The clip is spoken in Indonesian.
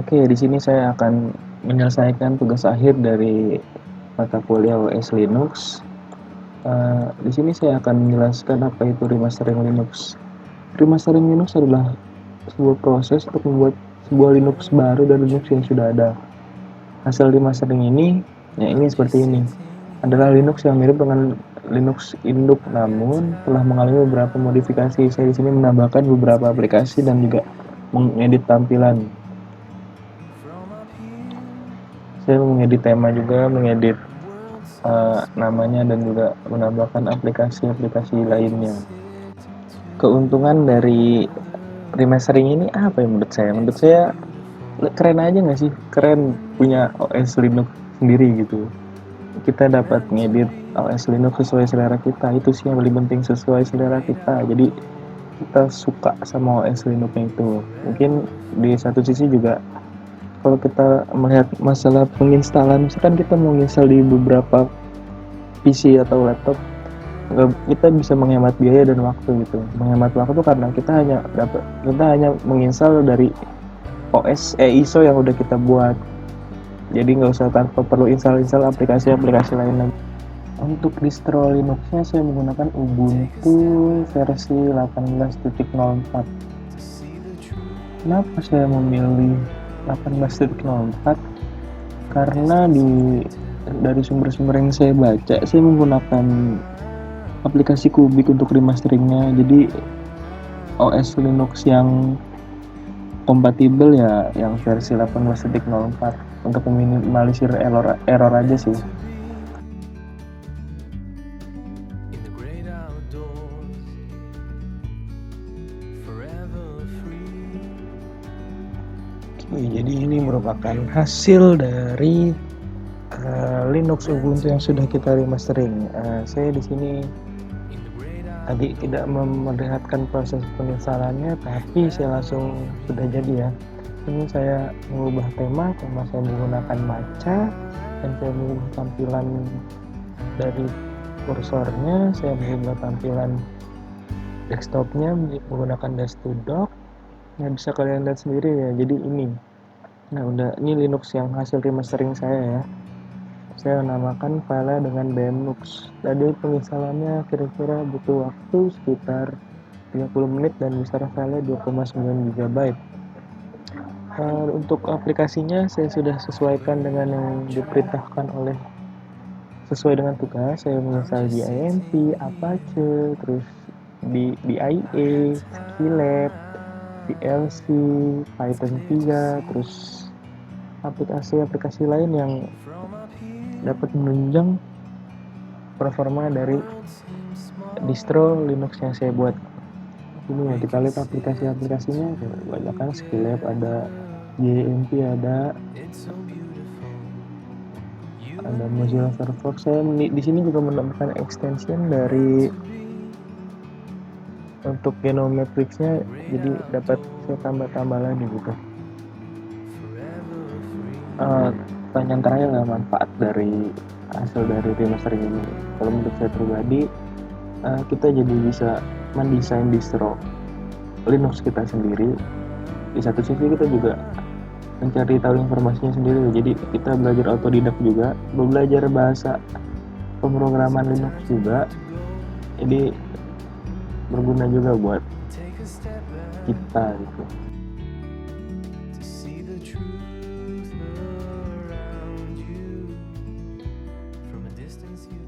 Oke, di sini saya akan menyelesaikan tugas akhir dari mata kuliah OS Linux. Di sini saya akan menjelaskan apa itu remastering Linux. Remastering Linux adalah sebuah proses untuk membuat sebuah Linux baru dan Linux yang sudah ada. Hasil remastering ini, ya ini seperti ini. Adalah Linux yang mirip dengan Linux induk, namun telah mengalami beberapa modifikasi. Saya di sini menambahkan beberapa aplikasi dan juga mengedit tampilan. Saya mengedit tema juga, mengedit namanya dan juga menambahkan aplikasi-aplikasi lainnya. Keuntungan dari remastering ini apa ya menurut saya? Menurut saya keren aja nggak sih? Keren punya OS Linux sendiri gitu. Kita dapat ngedit OS Linux sesuai selera kita. Itu sih yang paling penting, sesuai selera kita. Jadi kita suka sama OS Linux itu. Mungkin di satu sisi juga kalau kita melihat masalah penginstalan, misalkan kita mau install di beberapa PC atau laptop, kita bisa menghemat biaya dan waktu gitu. Menghemat waktu karena kita hanya menginstal dari OS ISO yang udah kita buat. Jadi nggak usah tanpa perlu install aplikasi-aplikasi lain lagi. Untuk distro Linuxnya saya menggunakan Ubuntu versi 18.04. Kenapa saya memilih 18.04? Karena dari sumber-sumber yang saya baca, saya menggunakan aplikasi Kubik untuk remasteringnya. Jadi OS Linux yang kompatibel ya yang versi 18.04 untuk meminimalisir error aja sih. Oke, jadi ini merupakan hasil dari Linux Ubuntu yang sudah kita remastering. Saya di sini tadi tidak memperlihatkan proses penginstalannya, tapi saya langsung sudah jadi ya. Ini saya mengubah tema saya menggunakan matcha, dan saya mengubah tampilan dari kursornya, saya mengubah tampilan desktopnya menggunakan dash-to-dock. Nah, bisa kalian lihat sendiri ya, jadi ini. Nah, ini Linux yang hasil remastering saya ya. Saya namakan file dengan BMNux. Tadi penginstalannya kira-kira butuh waktu sekitar 30 menit dan besar file 2,9 GB. Untuk aplikasinya saya sudah sesuaikan dengan yang diperintahkan sesuai dengan tugas. Saya menginstal GIMP, Apache, terus di IE, Skylab, VLC, Python 3, terus aplikasi-aplikasi lain yang dapat menunjang performa dari distro Linux yang saya buat. Ini ya, kita lihat aplikasi-aplikasinya banyak kan, Skylab ada, GMP ada Mozilla Firefox. Saya di sini juga menambahkan extension dari untuk Genometrics-nya, jadi dapat saya tambah lagi gitu. Pertanyaan terakhir lah, manfaat dari hasil dari remastering ini. Kalau menurut saya pribadi, kita jadi bisa mendesain distro Linux kita sendiri. Di satu sisi kita juga mencari tahu informasinya sendiri, jadi kita belajar autodidak juga, belajar bahasa pemrograman Linux juga, jadi berguna juga buat kita gitu. Distance you